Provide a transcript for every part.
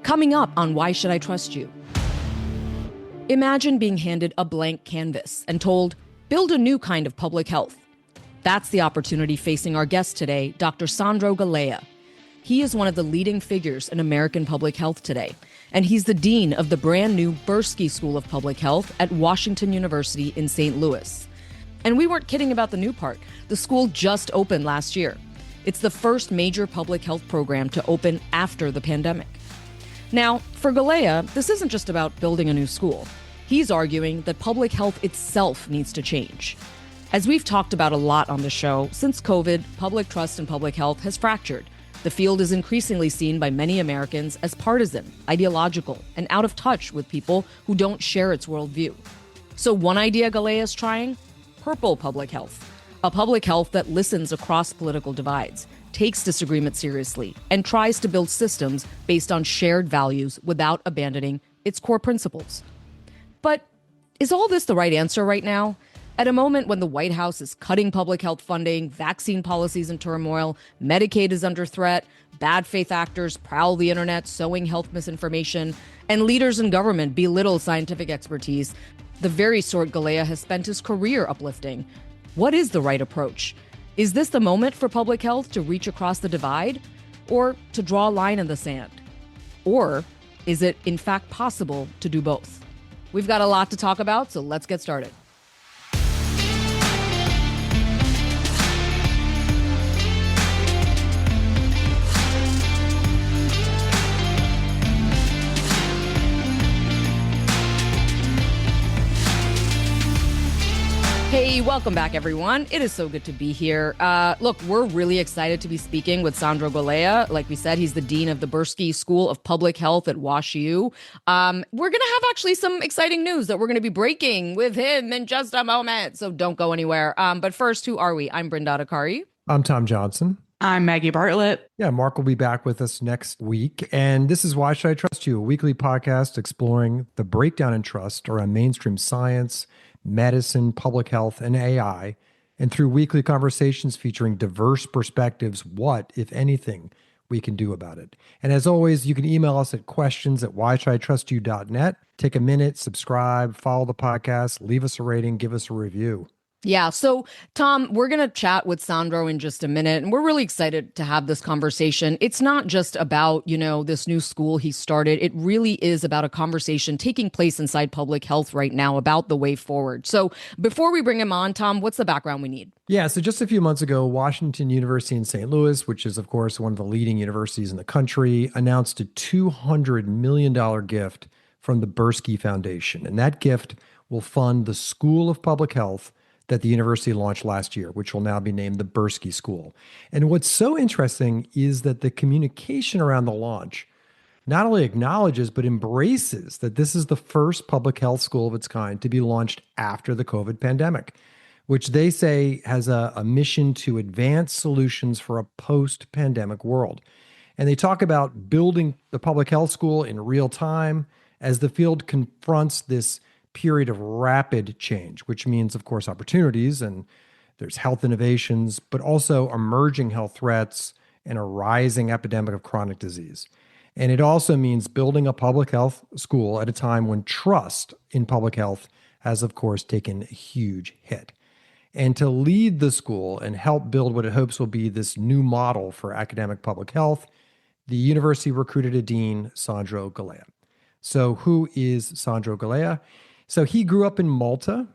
Coming up on Why Should I Trust You? Imagine being handed a blank canvas and told, build a new kind of public health. That's the opportunity facing our guest today, Dr. Sandro Galea. He is one of the leading figures in American public health today, and he's the dean of the brand new Bursky School of Public Health at Washington University in St. Louis. And we weren't kidding about the new part. The school just opened last year. It's the first major public health program to open after the pandemic. Now, for Galea, this isn't just about building a new school. He's arguing that public health itself needs to change. As we've talked about a lot on the show, since COVID, public trust in public health has fractured. The field is increasingly seen by many Americans as partisan, ideological, and out of touch with people who don't share its worldview. So one idea Galea is trying? Purple public health. A public health that listens across political divides, takes disagreement seriously, and tries to build systems based on shared values without abandoning its core principles. But is all this the right answer right now? At a moment when the White House is cutting public health funding, vaccine policies in turmoil, Medicaid is under threat, bad faith actors prowl the internet sowing health misinformation, and leaders in government belittle scientific expertise, the very sort Galea has spent his career uplifting. What is the right approach? Is this the moment for public health to reach across the divide, or to draw a line in the sand? Or is it, in fact, possible to do both? We've got a lot to talk about, so let's get started. Hey, welcome back, everyone. It is so good to be here. Look, we're really excited to be speaking with Sandro Galea. Like we said, he's the dean of the Bursky School of Public Health at WashU. We're going to have actually some exciting news that we're going to be breaking with him in just a moment, so don't go anywhere. But first, who are we? I'm Brenda Adhikari. I'm Tom Johnson. I'm Maggie Bartlett. Yeah, Mark will be back with us next week. And this is Why Should I Trust You, a weekly podcast exploring the breakdown in trust around mainstream science, medicine, public health, and AI. And through weekly conversations featuring diverse perspectives, what, if anything, we can do about it. And as always, you can email us at questions@whyshoulditrustyou.net. Take a minute, subscribe, follow the podcast, leave us a rating, give us a review. Yeah. So, Tom, we're going to chat with Sandro in just a minute, and we're really excited to have this conversation. It's not just about, this new school he started. It really is about a conversation taking place inside public health right now about the way forward. So before we bring him on, Tom, what's the background we need? Yeah. So just a few months ago, Washington University in St. Louis, which is, of course, one of the leading universities in the country, announced a $200 million gift from the Bursky Foundation. And that gift will fund the School of Public Health that the university launched last year, which will now be named the Bursky School. And what's so interesting is that the communication around the launch not only acknowledges, but embraces that this is the first public health school of its kind to be launched after the COVID pandemic, which they say has a mission to advance solutions for a post-pandemic world. And they talk about building the public health school in real time as the field confronts this period of rapid change, which means, of course, opportunities, and there's health innovations, but also emerging health threats and a rising epidemic of chronic disease. And it also means building a public health school at a time when trust in public health has, of course, taken a huge hit. And to lead the school and help build what it hopes will be this new model for academic public health, the university recruited a dean, Sandro Galea. So who is Sandro Galea? So he grew up in Malta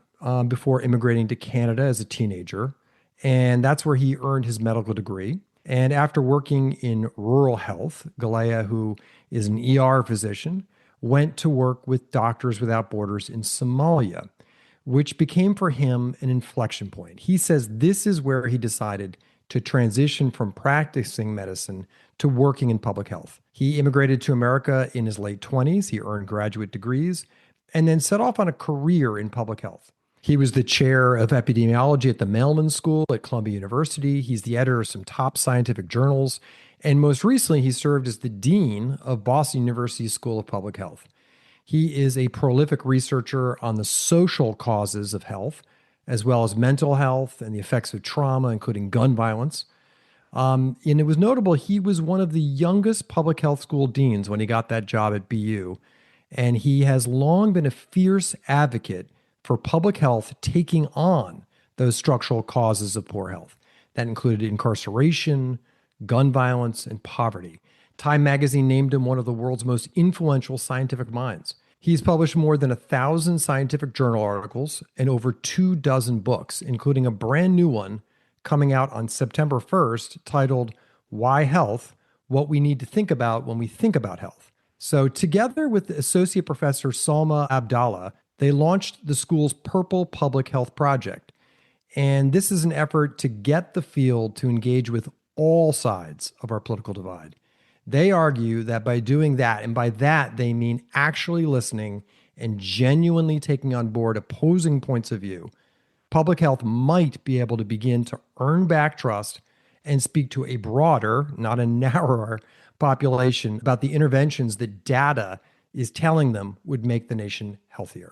before immigrating to Canada as a teenager, and that's where he earned his medical degree. And after working in rural health, Galea, who is an ER physician, went to work with Doctors Without Borders in Somalia, which became for him an inflection point. He says this is where he decided to transition from practicing medicine to working in public health. He immigrated to America in his late 20s. He earned graduate degrees, and then set off on a career in public health. He was the chair of epidemiology at the Mailman School at Columbia University. He's the editor of some top scientific journals. And most recently, he served as the dean of Boston University's School of Public Health. He is a prolific researcher on the social causes of health, as well as mental health and the effects of trauma, including gun violence. And it was notable, he was one of the youngest public health school deans when he got that job at BU. And he has long been a fierce advocate for public health taking on those structural causes of poor health. That included incarceration, gun violence, and poverty. Time magazine named him one of the world's most influential scientific minds. He's published more than 1,000 scientific journal articles and over 24 books, including a brand new one coming out on September 1st titled Why Health? What We Need to Think About When We Think About Health. So, together with Associate Professor Salma Abdallah, they launched the school's Purple Public Health Project. And this is an effort to get the field to engage with all sides of our political divide. They argue that by doing that, and by that they mean actually listening and genuinely taking on board opposing points of view, public health might be able to begin to earn back trust and speak to a broader, not a narrower, population about the interventions that data is telling them would make the nation healthier.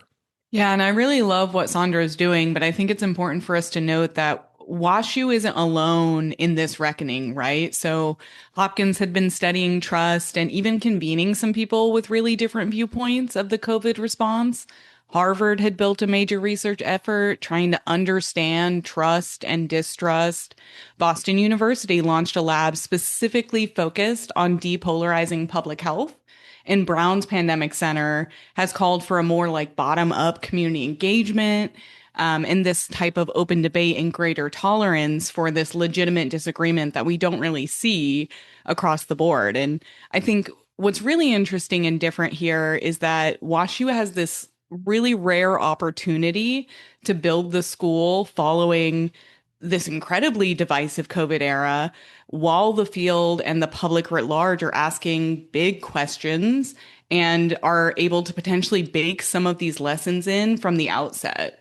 Yeah, and I really love what Sandro is doing, but I think it's important for us to note that WashU isn't alone in this reckoning, right? So Hopkins had been studying trust and even convening some people with really different viewpoints of the COVID response. Harvard had built a major research effort trying to understand trust and distrust. Boston University launched a lab specifically focused on depolarizing public health. And Brown's Pandemic Center has called for a more like bottom-up community engagement and this type of open debate and greater tolerance for this legitimate disagreement that we don't really see across the board. And I think what's really interesting and different here is that WashU has this really rare opportunity to build the school following this incredibly divisive COVID era, while the field and the public writ large are asking big questions and are able to potentially bake some of these lessons in from the outset.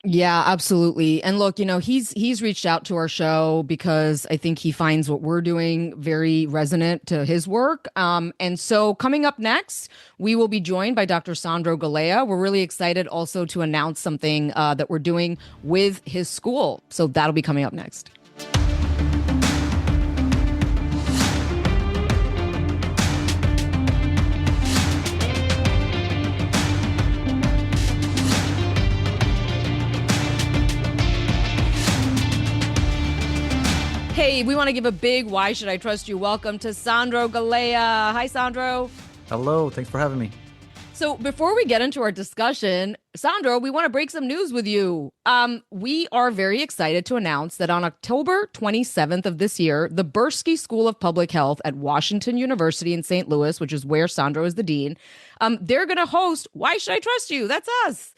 Yeah, absolutely. And look, he's reached out to our show because I think he finds what we're doing very resonant to his work. And so coming up next, we will be joined by Dr. Sandro Galea. We're really excited also to announce something that we're doing with his school. So that'll be coming up next. Hey, we want to give a big Why Should I Trust You? Welcome to Sandro Galea. Hi, Sandro. Hello. Thanks for having me. So before we get into our discussion, Sandro, we want to break some news with you. We are very excited to announce that on October 27th of this year, the Bursky School of Public Health at Washington University in St. Louis, which is where Sandro is the dean, they're going to host Why Should I Trust You? That's us.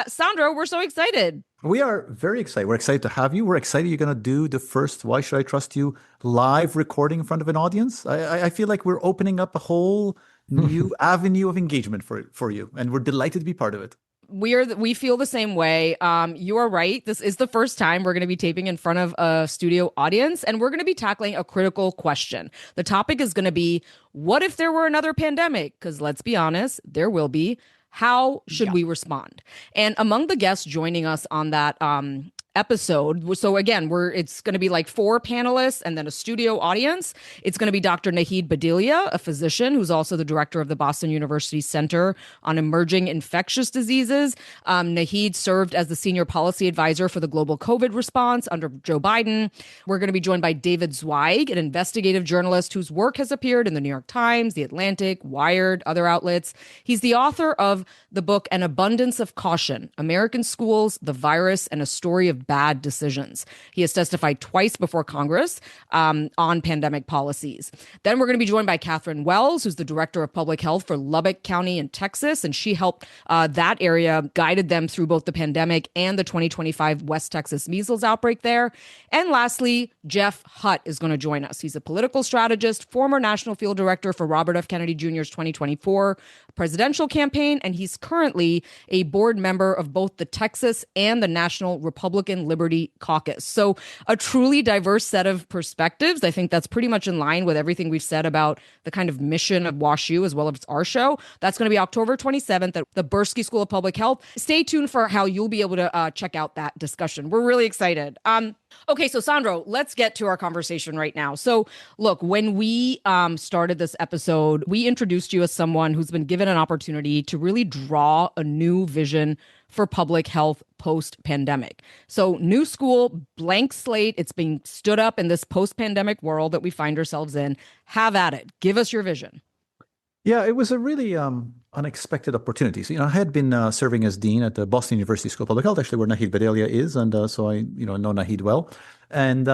Sandro, we're so excited. We are very excited. We're excited to have you. We're excited you're going to do the first Why Should I Trust You live recording in front of an audience. I feel like we're opening up a whole new avenue of engagement for you, and we're delighted to be part of it. We feel the same way. You are right. This is the first time we're going to be taping in front of a studio audience, and we're going to be tackling a critical question. The topic is going to be, what if there were another pandemic? Because let's be honest, there will be. How should we respond? And among the guests joining us on that episode, so again, it's going to be like 4 panelists and then a studio audience. It's going to be Dr. Nahid Badilia, a physician who's also the director of the Boston University Center on Emerging Infectious Diseases. Nahid served as the senior policy advisor for the global COVID response under Joe Biden. We're going to be joined by David Zweig, an investigative journalist whose work has appeared in the New York Times, The Atlantic, Wired, other outlets. He's the author of the book An Abundance of Caution: American Schools, the Virus, and a Story of Bad Decisions. He has testified twice before Congress on pandemic policies. Then we're going to be joined by Catherine Wells, who's the director of public health for Lubbock County in Texas, and she helped that area, guided them through both the pandemic and the 2025 West Texas measles outbreak there. And lastly, Jeff Hutt is going to join us. He's a political strategist, former national field director for Robert F. Kennedy Jr.'s 2024 presidential campaign, and he's currently a board member of both the Texas and the National Republican Republican Liberty Caucus. So a truly diverse set of perspectives. I think that's pretty much in line with everything we've said about the kind of mission of WashU as well as our show. That's going to be October 27th at the Bursky School of Public Health. Stay tuned for how you'll be able to check out that discussion. We're really excited. Okay, so Sandro, let's get to our conversation right now. So look, when we started this episode, we introduced you as someone who's been given an opportunity to really draw a new vision for public health post-pandemic. So new school, blank slate, it's being stood up in this post-pandemic world that we find ourselves in. Have at it. Give us your vision. Yeah, it was a really unexpected opportunity. So, I had been serving as dean at the Boston University School of Public Health, actually where Nahid Bedelia is, and so I, know Nahid well. And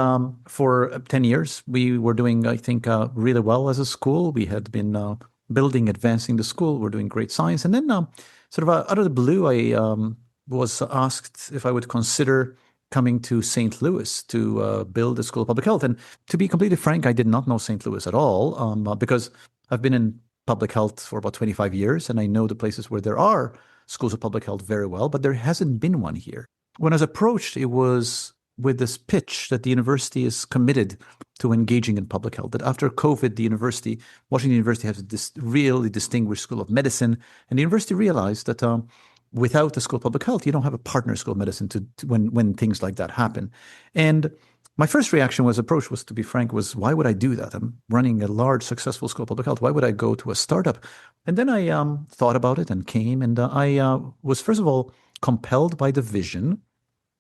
for 10 years, we were doing, I think, really well as a school. We had been advancing the school. We're doing great science. And then sort of out of the blue, I was asked if I would consider coming to St. Louis to build a School of Public Health. And to be completely frank, I did not know St. Louis at all because I've been in public health for about 25 years, and I know the places where there are schools of public health very well, but there hasn't been one here. When I was approached, it was with this pitch that the university is committed to engaging in public health, that after COVID, Washington University has this really distinguished school of medicine, and the university realized that without the School of Public Health, you don't have a partner school of medicine when things like that happen. And my first reaction to be frank, was why would I do that? I'm running a large, successful school of public health. Why would I go to a startup? And then I thought about it and came, and I was, first of all, compelled by the vision.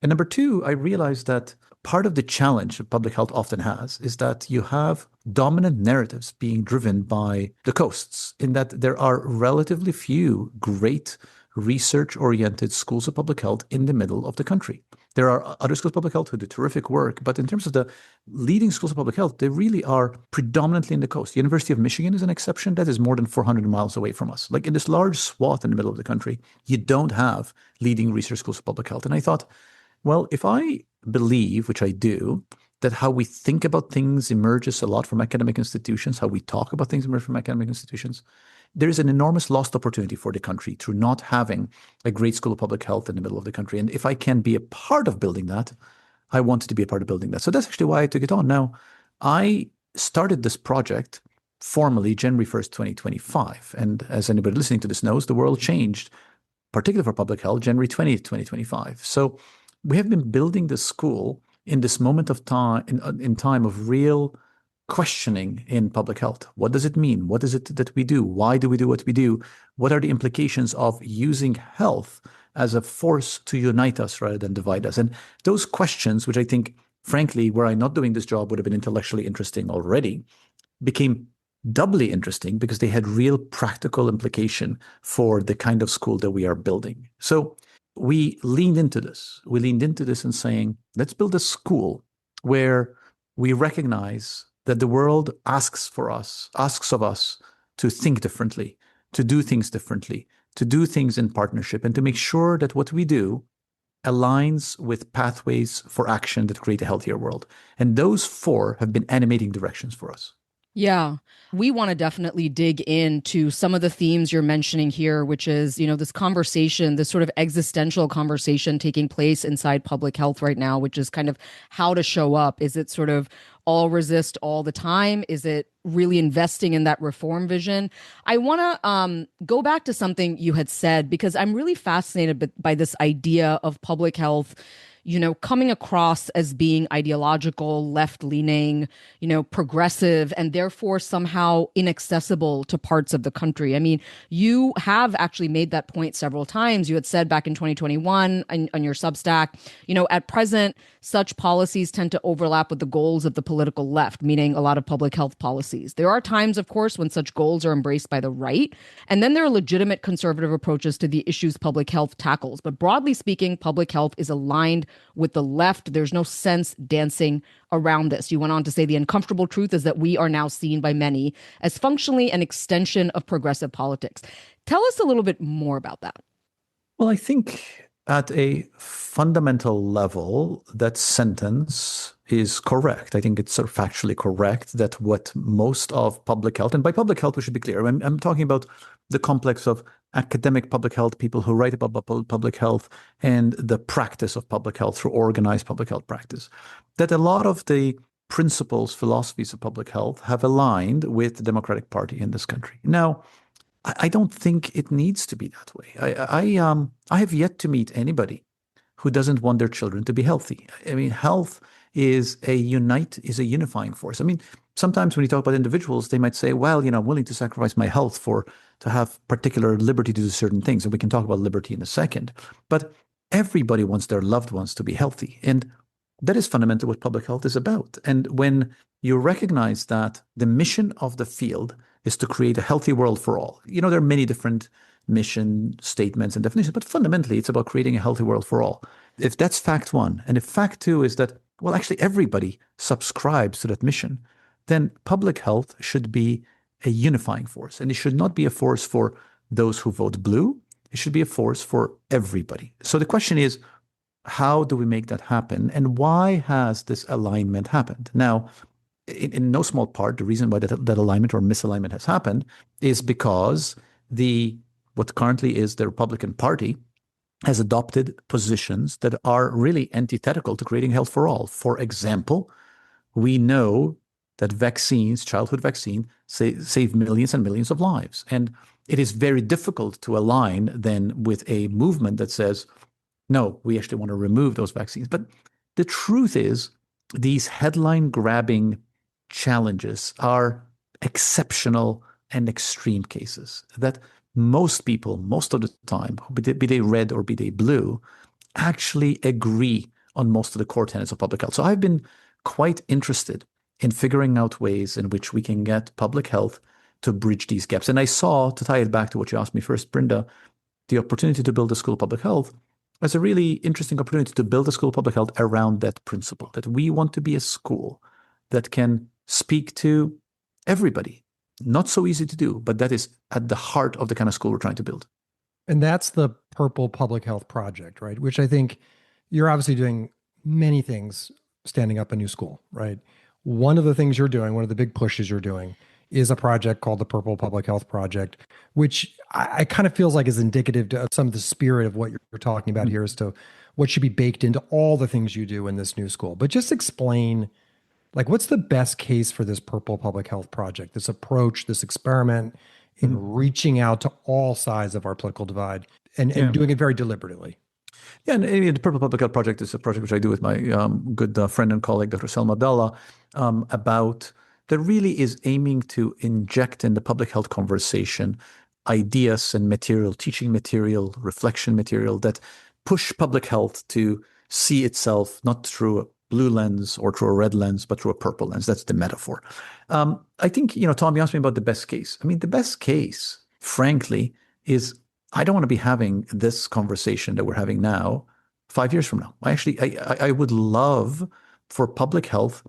And number two, I realized that part of the challenge that public health often has is that you have dominant narratives being driven by the coasts, in that there are relatively few great research-oriented schools of public health in the middle of the country. There are other schools of public health who do terrific work, but in terms of the leading schools of public health, they really are predominantly in the coast. The University of Michigan is an exception. That is more than 400 miles away from us. Like in this large swath in the middle of the country, you don't have leading research schools of public health. And I thought, well, if I believe, which I do, that how we think about things emerges a lot from academic institutions, how we talk about things emerge from academic institutions, there is an enormous lost opportunity for the country through not having a great school of public health in the middle of the country. And if I can be a part of building that, I wanted to be a part of building that. So that's actually why I took it on. Now, I started this project formally January 1st, 2025. And as anybody listening to this knows, the world changed, particularly for public health, January 20th, 2025. So we have been building the school in this moment of time, in time of real questioning in public health. What does it mean? What is it that we do? Why do we do what we do? What are the implications of using health as a force to unite us rather than divide us? And those questions, which I think, frankly, were I not doing this job, would have been intellectually interesting already, became doubly interesting because they had real practical implication for the kind of school that we are building. So we leaned into this. We leaned into this in saying, let's build a school where we recognize that the world asks of us to think differently, to do things differently, to do things in partnership, and to make sure that what we do aligns with pathways for action that create a healthier world. And those four have been animating directions for us. Yeah, we want to definitely dig into some of the themes you're mentioning here, which is, this conversation, this sort of existential conversation taking place inside public health right now, which is kind of how to show up. Is it sort of all resist all the time? Is it really investing in that reform vision? I want to go back to something you had said, because I'm really fascinated by this idea of public health coming across as being ideological, left-leaning, progressive, and therefore somehow inaccessible to parts of the country. I mean, you have actually made that point several times. You had said back in 2021 on your Substack, at present, such policies tend to overlap with the goals of the political left, meaning a lot of public health policies. There are times, of course, when such goals are embraced by the right. And then there are legitimate conservative approaches to the issues public health tackles. But broadly speaking, public health is aligned with the left. There's no sense dancing around this. You went on to say the uncomfortable truth is that we are now seen by many as functionally an extension of progressive politics. Tell us a little bit more about that. Well, I think at a fundamental level, that sentence is correct. I think it's sort of factually correct that what most of public health, and by public health, we should be clear, I'm talking about the complex of academic public health, people who write about public health and the practice of public health through organized public health practice, that a lot of the principles, philosophies of public health have aligned with the Democratic Party in this country. Now, I don't think it needs to be that way. I have yet to meet anybody who doesn't want their children to be healthy. I mean, health is a unifying force. I mean, sometimes when you talk about individuals, they might say, well, I'm willing to sacrifice my health to have particular liberty to do certain things. And we can talk about liberty in a second. But everybody wants their loved ones to be healthy. And that is fundamentally what public health is about. And when you recognize that the mission of the field is to create a healthy world for all, there are many different mission statements and definitions, but fundamentally it's about creating a healthy world for all. If that's fact one, and if fact two is that, well, actually everybody subscribes to that mission, then public health should be a unifying force. And it should not be a force for those who vote blue. It should be a force for everybody. So the question is, how do we make that happen? And why has this alignment happened? Now, in no small part, the reason why that alignment or misalignment has happened is because what currently is the Republican Party has adopted positions that are really antithetical to creating health for all. For example, we know that vaccines, childhood vaccine, save millions and millions of lives. And it is very difficult to align then with a movement that says, no, we actually want to remove those vaccines. But the truth is, these headline-grabbing challenges are exceptional and extreme cases that most people, most of the time, be they red or be they blue, actually agree on most of the core tenets of public health. So I've been quite interested in figuring out ways in which we can get public health to bridge these gaps. And I saw, to tie it back to what you asked me first, Brenda, the opportunity to build a school of public health as a really interesting opportunity to build a school of public health around that principle, that we want to be a school that can speak to everybody. Not so easy to do, but that is at the heart of the kind of school we're trying to build. And that's the Purple Public Health Project, right? Which I think you're obviously doing many things standing up a new school, right? One of the things you're doing, one of the big pushes you're doing is a project called the Purple Public Health Project, which I kind of feels like is indicative of some of the spirit of what you're talking about here as to what should be baked into all the things you do in this new school. But just explain, like, what's the best case for this Purple Public Health Project, this approach, this experiment in reaching out to all sides of our political divide and doing it very deliberately? Yeah, and the Purple Public Health Project is a project which I do with my good friend and colleague, Dr. Selma Abdallah, that really is aiming to inject in the public health conversation ideas and material, teaching material, reflection material that push public health to see itself not through a blue lens or through a red lens, but through a purple lens. That's the metaphor. I think, Tom, you asked me about the best case. I mean, the best case, frankly, is I don't want to be having this conversation that we're having now 5 years from now. I would love for public health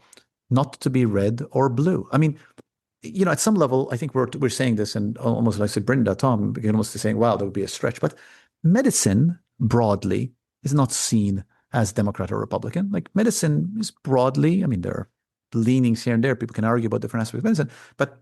not to be red or blue. I mean, at some level, I think we're saying this, and almost like I said, Brenda, Tom, you're almost saying, wow, that would be a stretch. But medicine broadly is not seen as Democrat or Republican. Like, medicine is broadly, I mean, there are leanings here and there. People can argue about different aspects of medicine, but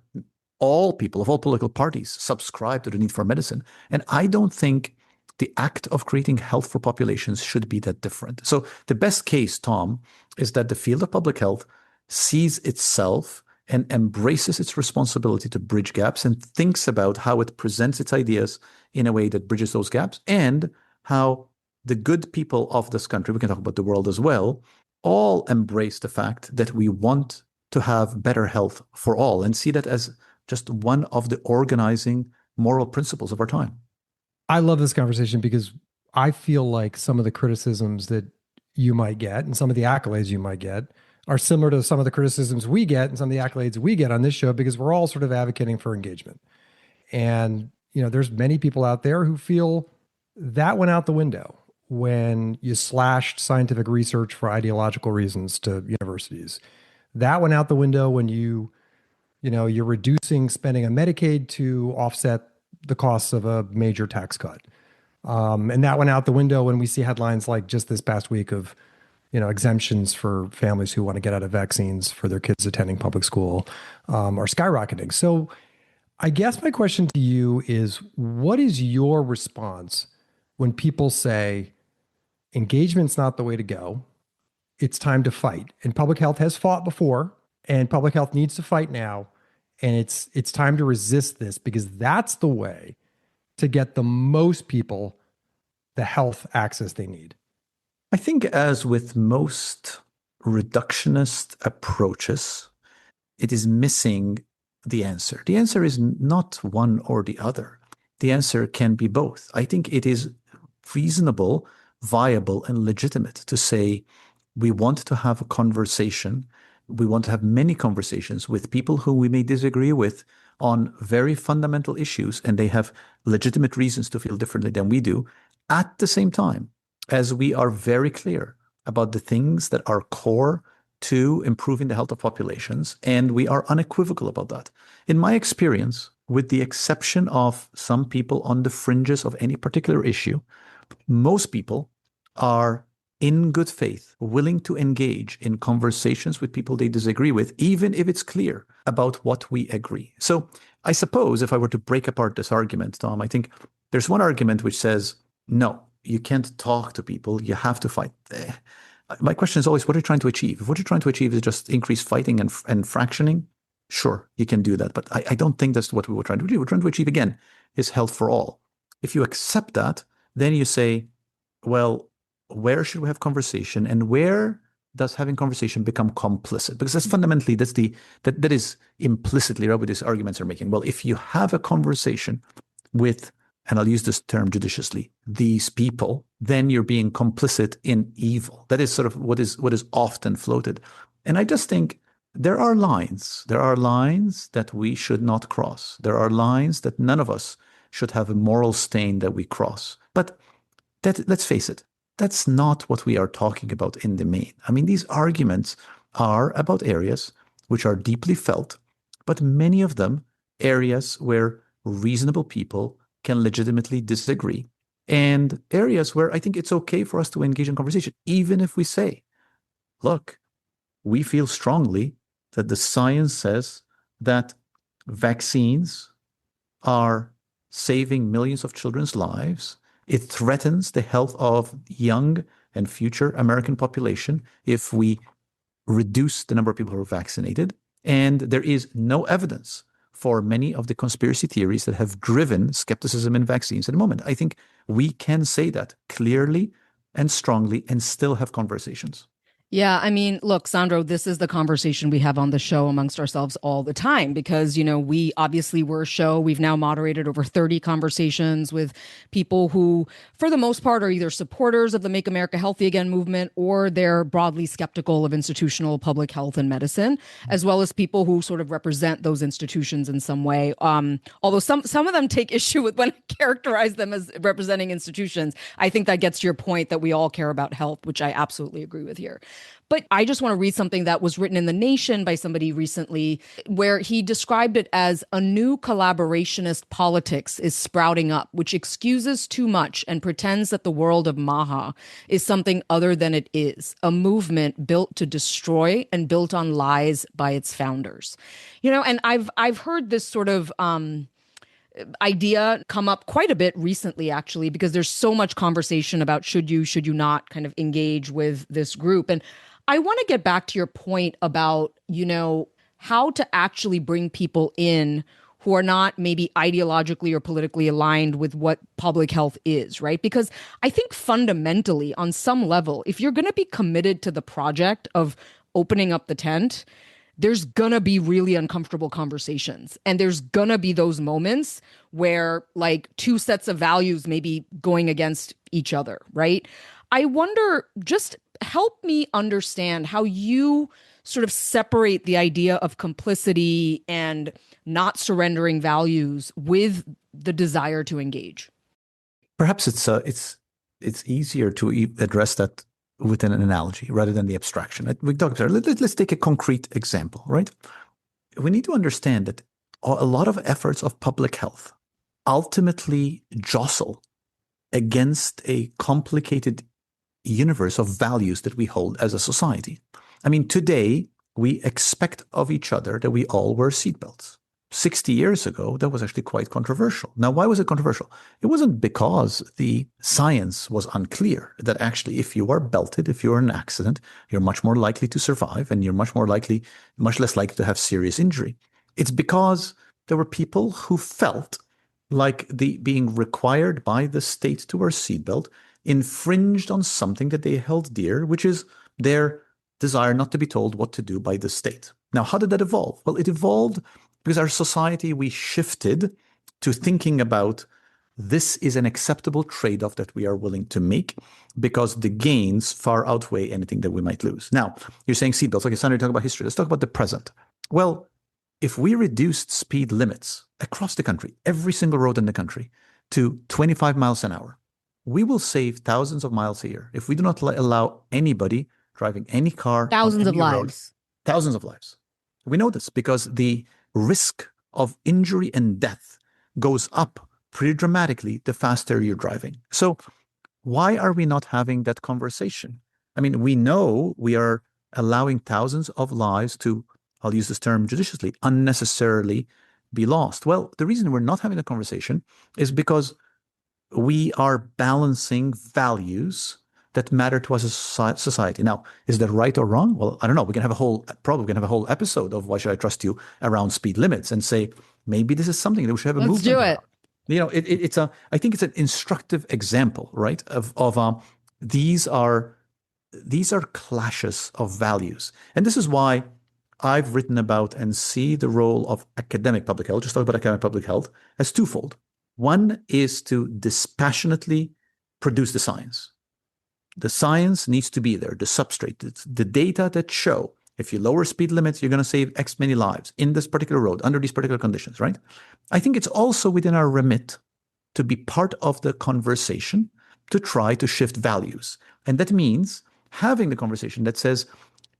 all people of all political parties subscribe to the need for medicine. And I don't think the act of creating health for populations should be that different. So the best case, Tom, is that the field of public health sees itself and embraces its responsibility to bridge gaps and thinks about how it presents its ideas in a way that bridges those gaps, and how the good people of this country, we can talk about the world as well, all embrace the fact that we want to have better health for all and see that as just one of the organizing moral principles of our time. I love this conversation because I feel like some of the criticisms that you might get and some of the accolades you might get are similar to some of the criticisms we get and some of the accolades we get on this show, because we're all sort of advocating for engagement. And, there's many people out there who feel that went out the window when you slashed scientific research for ideological reasons to universities. That went out the window when you're reducing spending on Medicaid to offset the costs of a major tax cut. And that went out the window when we see headlines like just this past week of, exemptions for families who want to get out of vaccines for their kids attending public school are skyrocketing. So I guess my question to you is, what is your response when people say engagement's not the way to go? It's time to fight. And public health has fought before, and public health needs to fight now. And it's time to resist this, because that's the way to get the most people the health access they need. I think, as with most reductionist approaches, it is missing the answer. The answer is not one or the other. The answer can be both. I think it is reasonable, viable, and legitimate to say we want to have a conversation. We want to have many conversations with people who we may disagree with on very fundamental issues, and they have legitimate reasons to feel differently than we do, at the same time as we are very clear about the things that are core to improving the health of populations, and we are unequivocal about that. In my experience, with the exception of some people on the fringes of any particular issue, most people are in good faith willing to engage in conversations with people they disagree with, even if it's clear about what we agree. So I suppose if I were to break apart this argument, Tom, I think there's one argument which says, no, you can't talk to people, you have to fight. My question is always, what are you trying to achieve? If what you're trying to achieve is just increased fighting and fractioning, sure, you can do that. But I don't think that's what we were trying to achieve. We're trying to achieve, again, is health for all. If you accept that, then you say, well, where should we have conversation, and where does having conversation become complicit? Because that's fundamentally, that is implicitly right what these arguments are making. Well, if you have a conversation with, and I'll use this term judiciously, these people, then you're being complicit in evil. That is sort of what is often floated. And I just think there are lines that we should not cross. There are lines that none of us should have a moral stain that we cross. But let's face it, that's not what we are talking about in the main. I mean, these arguments are about areas which are deeply felt, but many of them areas where reasonable people can legitimately disagree, and areas where I think it's okay for us to engage in conversation, even if we say, look, we feel strongly that the science says that vaccines are saving millions of children's lives. It threatens the health of young and future American population if we reduce the number of people who are vaccinated. And there is no evidence for many of the conspiracy theories that have driven skepticism in vaccines at the moment. I think we can say that clearly and strongly and still have conversations. Yeah, I mean, look, Sandro, this is the conversation we have on the show amongst ourselves all the time because, we obviously we're a show. We've now moderated over 30 conversations with people who, for the most part, are either supporters of the Make America Healthy Again movement or they're broadly skeptical of institutional public health and medicine, as well as people who sort of represent those institutions in some way. Although some of them take issue with when I characterize them as representing institutions. I think that gets to your point that we all care about health, which I absolutely agree with here. But I just want to read something that was written in The Nation by somebody recently, where he described it as a new collaborationist politics is sprouting up, which excuses too much and pretends that the world of Maha is something other than it is, a movement built to destroy and built on lies by its founders. And I've heard this sort of idea come up quite a bit recently, actually, because there's so much conversation about should you not kind of engage with this group. And I want to get back to your point about, how to actually bring people in who are not maybe ideologically or politically aligned with what public health is, right? Because I think fundamentally, on some level, if you're going to be committed to the project of opening up the tent, there's gonna be really uncomfortable conversations. And there's gonna be those moments where like two sets of values may be going against each other, right? I wonder, just help me understand how you sort of separate the idea of complicity and not surrendering values with the desire to engage. Perhaps it's easier to address that with an analogy rather than the abstraction. We talked about it. Let's take a concrete example, right? We need to understand that a lot of efforts of public health ultimately jostle against a complicated universe of values that we hold as a society. I mean, today, we expect of each other that we all wear seatbelts. 60 years ago, that was actually quite controversial. Now, why was it controversial? It wasn't because the science was unclear that actually, if you are belted, if you're in an accident, you're much more likely to survive and you're much less likely to have serious injury. It's because there were people who felt like the being required by the state to wear seatbelt infringed on something that they held dear, which is their desire not to be told what to do by the state. Now, how did that evolve? Well, it evolved because our society, we shifted to thinking about this is an acceptable trade-off that we are willing to make because the gains far outweigh anything that we might lose. Now, you're saying seatbelts. Okay, Sandro, you're talking about history. Let's talk about the present. Well, if we reduced speed limits across the country, every single road in the country, to 25 miles an hour, we will save thousands of miles a year. If we do not allow anybody driving any car, Thousands of lives. Thousands of lives. We know this because the risk of injury and death goes up pretty dramatically the faster you're driving. So why are we not having that conversation? I mean, we know we are allowing thousands of lives to, I'll use this term judiciously, unnecessarily be lost. Well, the reason we're not having a conversation is because we are balancing values that matter to us as a society. Now, is that right or wrong? Well, I don't know. We can have a whole episode of Why Should I Trust You around speed limits and say, maybe this is something that we should have a movement. Let's do it. Around. You know, I think it's an instructive example, right? Of these are clashes of values. And this is why I've written about and see the role of academic public health, just talk about academic public health, as twofold. One is to dispassionately produce the science. The science needs to be there, the substrate, the data that show if you lower speed limits, you're going to save X many lives in this particular road, under these particular conditions, right? I think it's also within our remit to be part of the conversation to try to shift values. And that means having the conversation that says,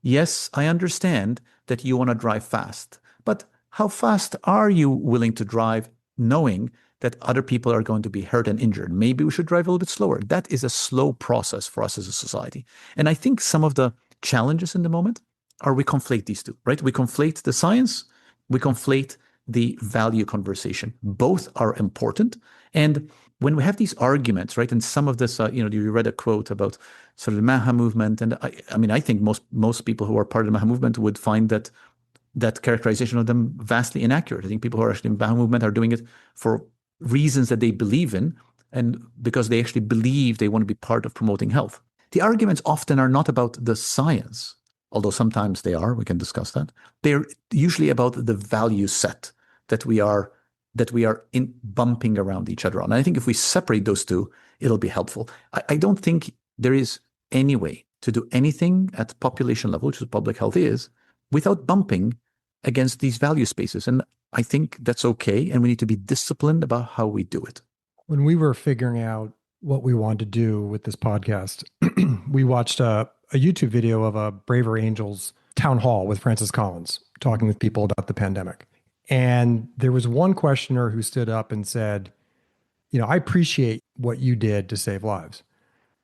yes, I understand that you want to drive fast, but how fast are you willing to drive knowing that other people are going to be hurt and injured? Maybe we should drive a little bit slower. That is a slow process for us as a society. And I think some of the challenges in the moment are we conflate these two, right? We conflate the science, we conflate the value conversation. Both are important. And when we have these arguments, right, and some of this, you read a quote about sort of the Maha movement. And I think most people who are part of the Maha movement would find that characterization of them vastly inaccurate. I think people who are actually in the Maha movement are doing it for reasons that they believe in, and because they actually believe they want to be part of promoting health. The arguments often are not about the science, although sometimes they are. We can discuss that. They're usually about the value set that we are in bumping around each other on. And I think if we separate those two, it'll be helpful. I don't think there is any way to do anything at population level, which is what public health is, without bumping against these value spaces. And I think that's okay. And we need to be disciplined about how we do it. When we were figuring out what we wanted to do with this podcast, we watched a YouTube video of a Braver Angels town hall with Francis Collins talking with people about the pandemic. And there was one questioner who stood up and said, I appreciate what you did to save lives,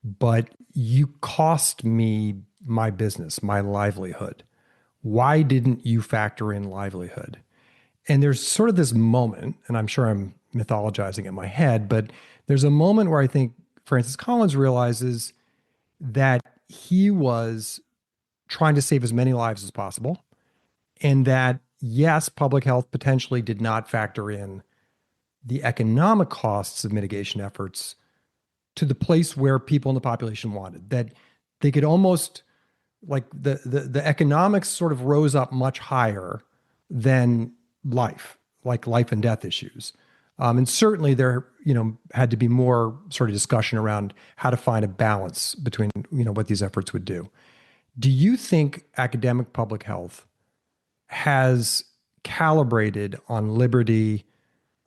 but you cost me my business, my livelihood. Why didn't you factor in livelihood? And there's sort of this moment, and I'm sure I'm mythologizing in my head, but there's a moment where I think Francis Collins realizes that he was trying to save as many lives as possible, and that, yes, public health potentially did not factor in the economic costs of mitigation efforts to the place where people in the population wanted, that they could almost, like the economics sort of rose up much higher than life, like life and death issues. And certainly there, had to be more sort of discussion around how to find a balance between, what these efforts would do. Do you think academic public health has calibrated on liberty,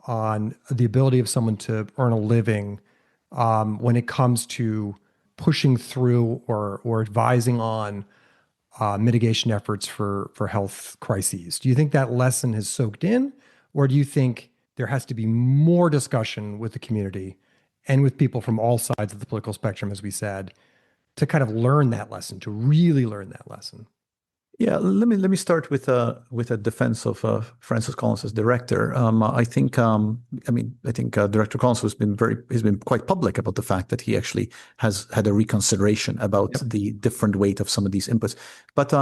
on the ability of someone to earn a living, when it comes to pushing through or advising on mitigation efforts for health crises? Do you think that lesson has soaked in, or do you think there has to be more discussion with the community and with people from all sides of the political spectrum, as we said, to kind of learn that lesson, to really learn that lesson? Yeah, let me start with a defense of Francis Collins as director. I think Director Collins has been quite public about the fact that he actually has had a reconsideration about Yep. the different weight of some of these inputs. But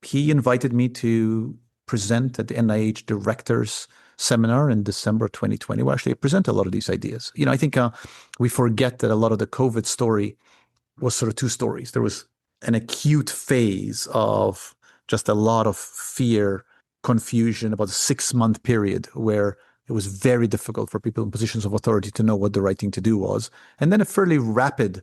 he invited me to present at the NIH Directors Seminar in December 2020. Well, actually, I present a lot of these ideas. I think we forget that a lot of the COVID story was sort of two stories. There was an acute phase of just a lot of fear, confusion, about a 6-month period where it was very difficult for people in positions of authority to know what the right thing to do was. And then a fairly rapid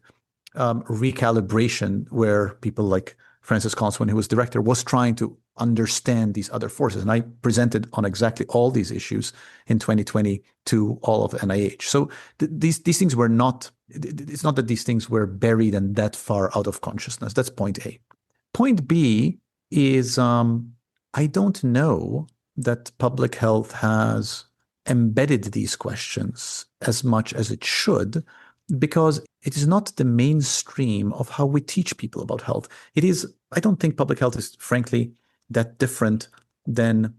recalibration where people like Francis Collins, when he was director, was trying to understand these other forces. And I presented on exactly all these issues in 2020 to all of NIH. So these things were not, it's not that these things were buried and that far out of consciousness. That's point A. Point B is I don't know that public health has embedded these questions as much as it should, because it is not the mainstream of how we teach people about health. I don't think public health is, frankly, that different than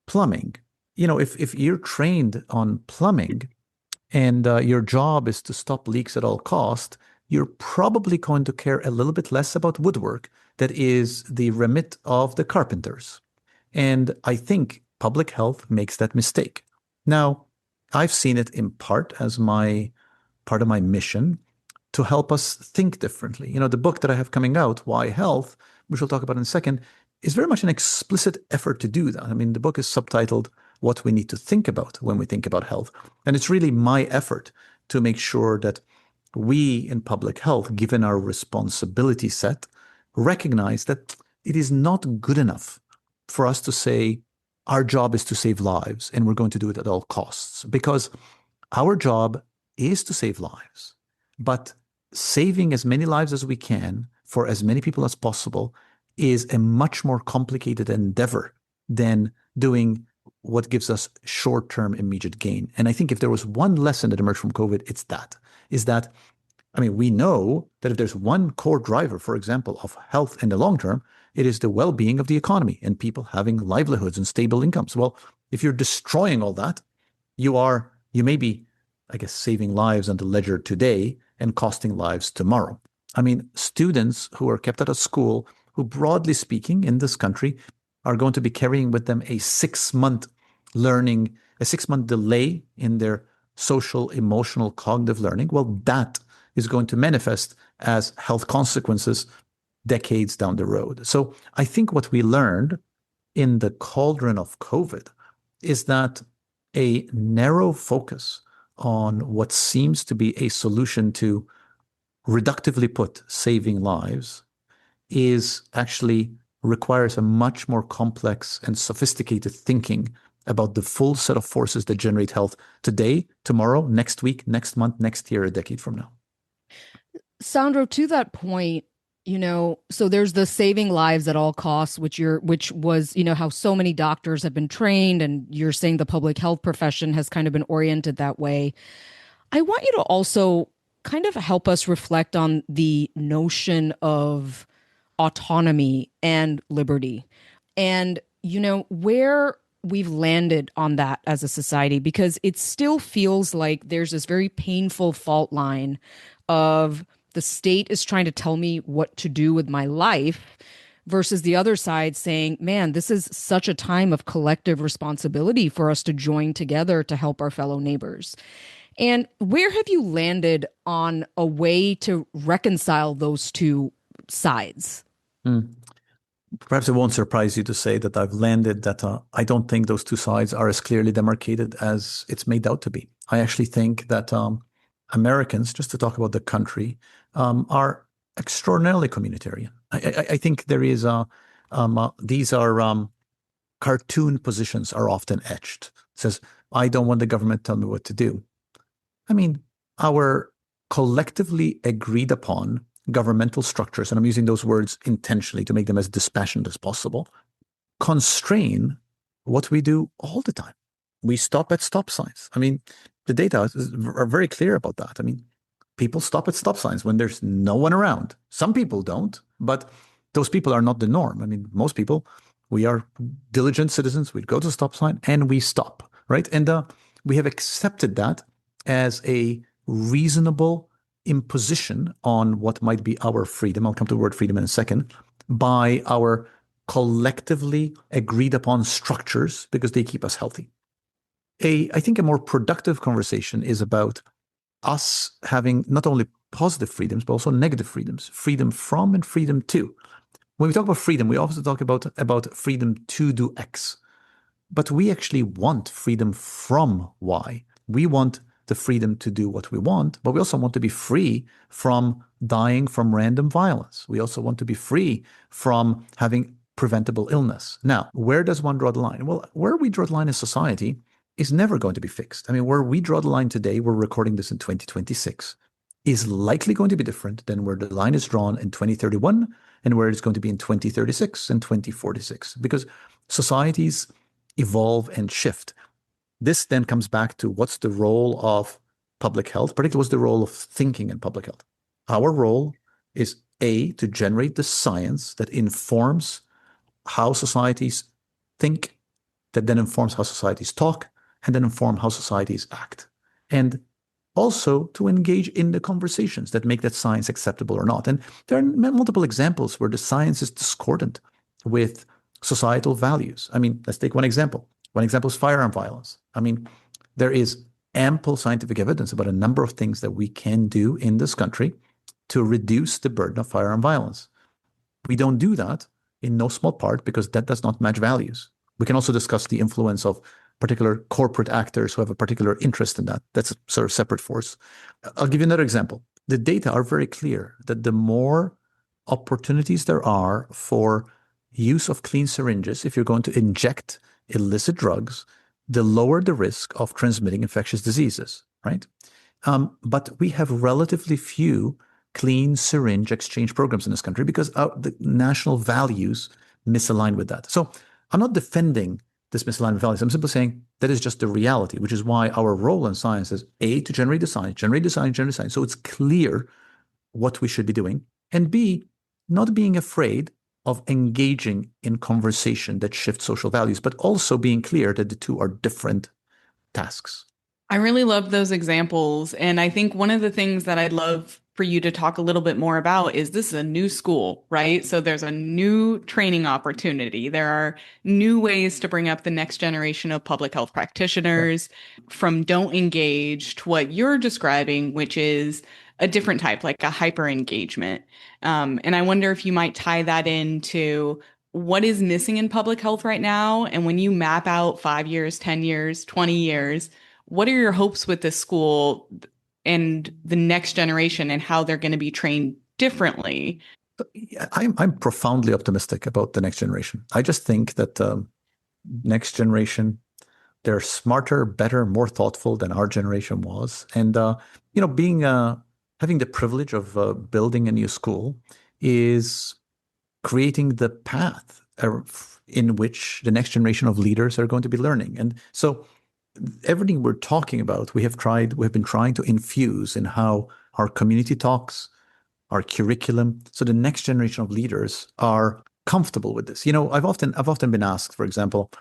plumbing. If you're trained on plumbing and your job is to stop leaks at all cost, you're probably going to care a little bit less about woodwork that is the remit of the carpenters. And I think public health makes that mistake. Now, I've seen it in part as part of my mission to help us think differently. The book that I have coming out, Why Health, which we'll talk about in a second, is very much an explicit effort to do that. I mean, the book is subtitled What We Need to Think About When We Think About Health. And it's really my effort to make sure that we in public health, given our responsibility set, recognize that it is not good enough for us to say our job is to save lives and we're going to do it at all costs, because our job is to save lives. But saving as many lives as we can for as many people as possible is a much more complicated endeavor than doing what gives us short-term immediate gain. And I think if there was one lesson that emerged from COVID, it's that we know that if there's one core driver, for example, of health in the long term, it is the well-being of the economy and people having livelihoods and stable incomes. Well, if you're destroying all that, you may be, I guess, saving lives on the ledger today and costing lives tomorrow. Students who are kept out of school, who broadly speaking in this country are going to be carrying with them a 6-month delay in their social, emotional, cognitive learning. Well, that is going to manifest as health consequences decades down the road. So I think what we learned in the cauldron of COVID is that a narrow focus on what seems to be a solution to, reductively put, saving lives is actually requires a much more complex and sophisticated thinking about the full set of forces that generate health today, tomorrow, next week, next month, next year, a decade from now. Sandro, to that point, so there's the saving lives at all costs, which was, how so many doctors have been trained, and you're saying the public health profession has kind of been oriented that way. I want you to also kind of help us reflect on the notion of autonomy and liberty, and, where we've landed on that as a society, because it still feels like there's this very painful fault line of the state is trying to tell me what to do with my life versus the other side saying, man, this is such a time of collective responsibility for us to join together to help our fellow neighbors. And where have you landed on a way to reconcile those two sides? Perhaps it won't surprise you to say that I've landed that I don't think those two sides are as clearly demarcated as it's made out to be. I actually think that Americans, just to talk about the country, are extraordinarily communitarian. I think there is these are cartoon positions are often etched. It says, I don't want the government to tell me what to do. Our collectively agreed upon governmental structures, and I'm using those words intentionally to make them as dispassionate as possible, constrain what we do all the time. We stop at stop signs. The data are very clear about that. People stop at stop signs when there's no one around. Some people don't, but those people are not the norm. I mean, most people, we are diligent citizens. We go to the stop sign and we stop, right? And we have accepted that as a reasonable imposition on what might be our freedom. I'll come to the word freedom in a second, by our collectively agreed upon structures because they keep us healthy. I think a more productive conversation is about us having not only positive freedoms, but also negative freedoms, freedom from and freedom to. When we talk about freedom, we also talk about freedom to do X. But we actually want freedom from Y. We want the freedom to do what we want, but we also want to be free from dying from random violence. We also want to be free from having preventable illness. Now, where does one draw the line? Well, where we draw the line in society is never going to be fixed. I mean, where we draw the line today, we're recording this in 2026, is likely going to be different than where the line is drawn in 2031 and where it's going to be in 2036 and 2046, because societies evolve and shift. This then comes back to what's the role of public health, particularly what's the role of thinking in public health. Our role is A, to generate the science that informs how societies think, that then informs how societies talk, and then inform how societies act. And also to engage in the conversations that make that science acceptable or not. And there are multiple examples where the science is discordant with societal values. I mean, let's take one example. One example is firearm violence. I mean, there is ample scientific evidence about a number of things that we can do in this country to reduce the burden of firearm violence. We don't do that in no small part because that does not match values. We can also discuss the influence of particular corporate actors who have a particular interest in that. That's a sort of separate force. I'll give you another example. The data are very clear that the more opportunities there are for use of clean syringes, if you're going to inject illicit drugs, the lower the risk of transmitting infectious diseases, right? But we have relatively few clean syringe exchange programs in this country because the national values misalign with that. So I'm not defending this misalignment of values. I'm simply saying that is just the reality, which is why our role in science is A, to generate the science, generate the science, generate the science. So it's clear what we should be doing. And B, not being afraid of engaging in conversation that shifts social values, but also being clear that the two are different tasks. I really love those examples. And I think one of the things that I'd love for you to talk a little bit more about is this is a new school, right? So there's a new training opportunity. There are new ways to bring up the next generation of public health practitioners from don't engage to what you're describing, which is a different type, like a hyper engagement. And I wonder if you might tie that into what is missing in public health right now. And when you map out 5 years, 10 years, 20 years, what are your hopes with this school and the next generation and how they're going to be trained differently? I'm profoundly optimistic about the next generation. I just think that next generation, they're smarter, better, more thoughtful than our generation was. And, having the privilege of building a new school is creating the path in which the next generation of leaders are going to be learning. And so everything we're talking about, we have been trying to infuse in how our community talks, our curriculum, so the next generation of leaders are comfortable with this. I've often been asked, for example,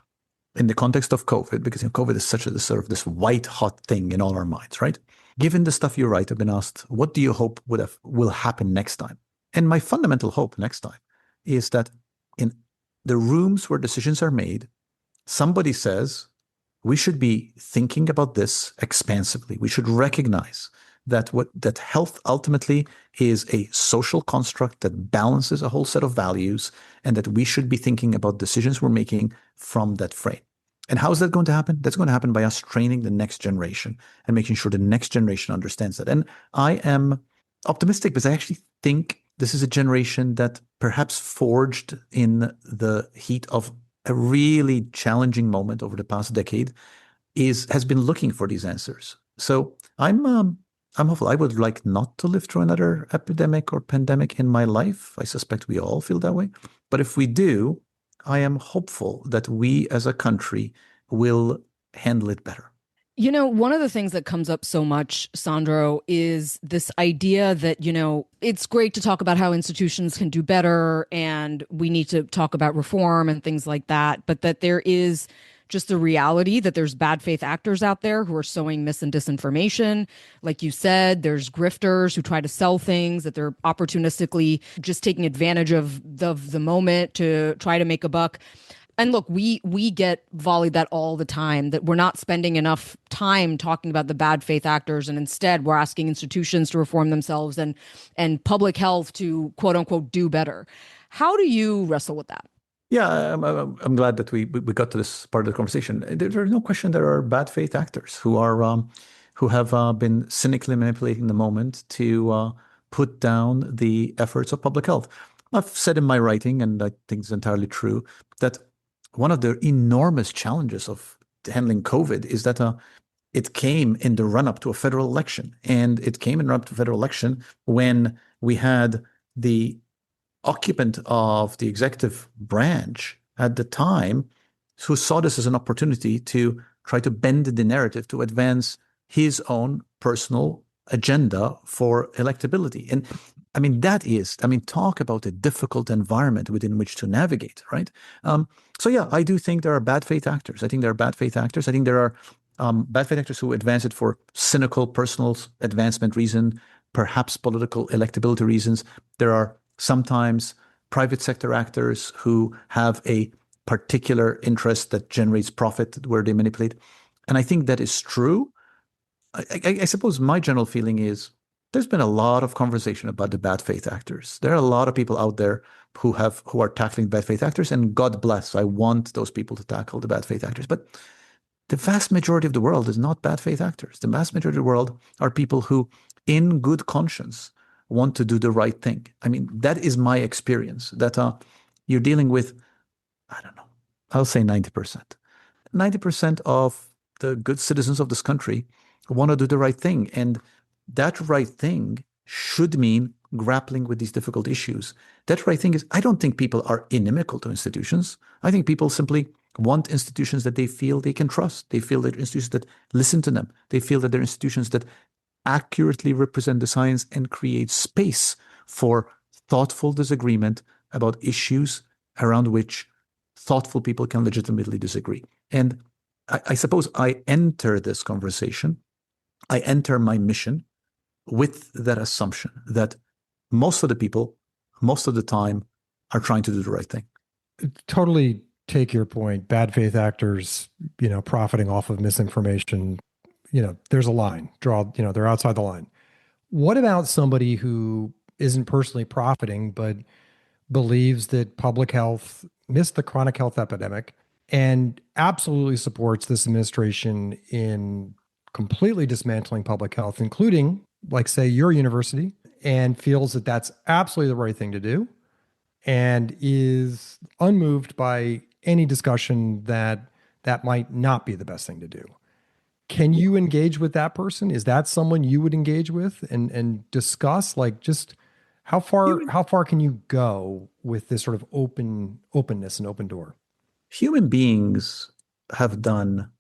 in the context of COVID, because COVID is such a sort of this white hot thing in all our minds, right? Given the stuff you write, I've been asked, what do you hope will happen next time? And my fundamental hope next time is that in the rooms where decisions are made, somebody says, we should be thinking about this expansively. We should recognize that health ultimately is a social construct that balances a whole set of values, and that we should be thinking about decisions we're making from that frame. And how is that going to happen? That's going to happen by us training the next generation and making sure the next generation understands that. And I am optimistic because I actually think this is a generation that perhaps forged in the heat of a really challenging moment over the past decade has been looking for these answers. So I'm hopeful. I would like not to live through another epidemic or pandemic in my life. I suspect we all feel that way. But if we do, I am hopeful that we as a country will handle it better. One of the things that comes up so much, Sandro, is this idea that, it's great to talk about how institutions can do better and we need to talk about reform and things like that, but that there is just the reality that there's bad faith actors out there who are sowing mis and disinformation. Like you said, there's grifters who try to sell things, that they're opportunistically just taking advantage of the moment to try to make a buck. And look, we get volleyed that all the time, that we're not spending enough time talking about the bad faith actors, and instead we're asking institutions to reform themselves and public health to quote unquote do better. How do you wrestle with that? Yeah, I'm glad that we got to this part of the conversation. There's no question there are bad faith actors who have been cynically manipulating the moment to put down the efforts of public health. I've said in my writing, and I think it's entirely true, that one of the enormous challenges of handling COVID is that it came in the run-up to a federal election, and it came in the run-up to a federal election when we had the occupant of the executive branch at the time who saw this as an opportunity to try to bend the narrative to advance his own personal agenda for electability. And talk about a difficult environment within which to navigate, right? So yeah, I do think there are bad faith actors. I think there are bad faith actors. I think there are bad faith actors who advance it for cynical personal advancement reason, perhaps political electability reasons. There are sometimes private sector actors who have a particular interest that generates profit where they manipulate. And I think that is true. I suppose my general feeling is there's been a lot of conversation about the bad faith actors. There are a lot of people out there who are tackling bad faith actors, and God bless, I want those people to tackle the bad faith actors. But the vast majority of the world is not bad faith actors. The vast majority of the world are people who, in good conscience, want to do the right thing. I mean, that is my experience, that you're dealing with, I don't know, I'll say 90%. 90% of the good citizens of this country want to do the right thing. And that right thing should mean grappling with these difficult issues. That right thing is, I don't think people are inimical to institutions. I think people simply want institutions that they feel they can trust. They feel that institutions that listen to them. They feel that they're institutions that accurately represent the science and create space for thoughtful disagreement about issues around which thoughtful people can legitimately disagree. And I suppose I enter this conversation, I enter my mission with that assumption that most of the people, most of the time, are trying to do the right thing. Totally take your point. Bad faith actors, profiting off of misinformation, there's a line, they're outside the line. What about somebody who isn't personally profiting, but believes that public health missed the chronic health epidemic and absolutely supports this administration in completely dismantling public health, including, like, say, your university, and feels that that's absolutely the right thing to do and is unmoved by any discussion that might not be the best thing to do? Can you engage with that person? Is that someone you would engage with and discuss, like, just how far can you go with this sort of openness and open door? Human beings have done,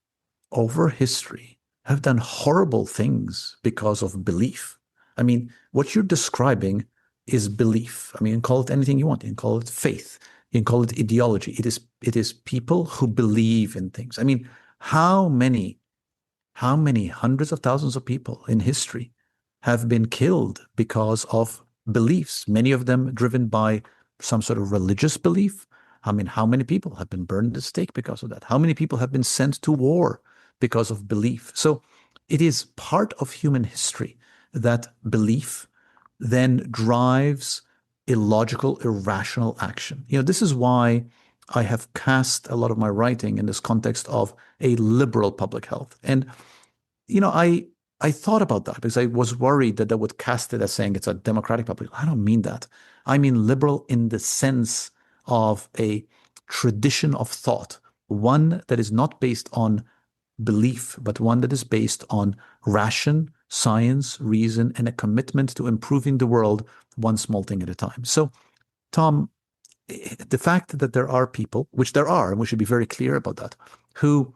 over history, have done horrible things because of belief. I mean, what you're describing is belief. I mean, call it anything you want. You can call it faith. You can call it ideology. It is people who believe in things. I mean, how many hundreds of thousands of people in history have been killed because of beliefs, many of them driven by some sort of religious belief? I mean, how many people have been burned at the stake because of that? How many people have been sent to war because of belief? So it is part of human history that belief then drives illogical, irrational action. This is why I have cast a lot of my writing in this context of a liberal public health. And, I thought about that because I was worried that would cast it as saying it's a democratic public health. I don't mean that. I mean liberal in the sense of a tradition of thought, one that is not based on belief, but one that is based on ration, science, reason, and a commitment to improving the world one small thing at a time. So, Tom, the fact that there are people, which there are, and we should be very clear about that, who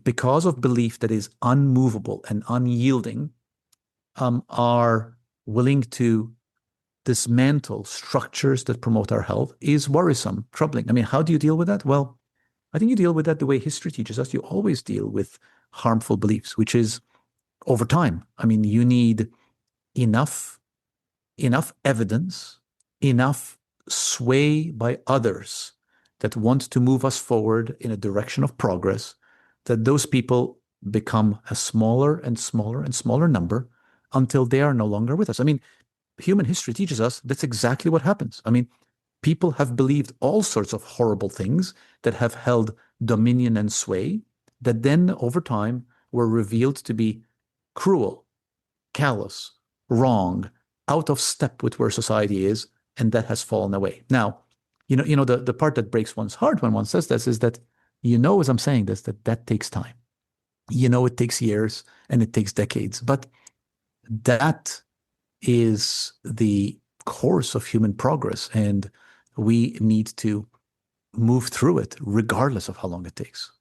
because of belief that is unmovable and unyielding, are willing to dismantle structures that promote our health is worrisome, troubling. I mean, how do you deal with that? Well, I think you deal with that the way history teaches us. You always deal with harmful beliefs, which is over time. I mean, you need enough evidence, enough sway by others that want to move us forward in a direction of progress, that those people become a smaller and smaller and smaller number until they are no longer with us. I mean, human history teaches us that's exactly what happens. I mean, people have believed all sorts of horrible things that have held dominion and sway that then over time were revealed to be cruel, callous, wrong, out of step with where society is, and that has fallen away. Now, the part that breaks one's heart when one says this is that, as I'm saying this, that takes time. It takes years and it takes decades, but that is the course of human progress, and we need to move through it regardless of how long it takes.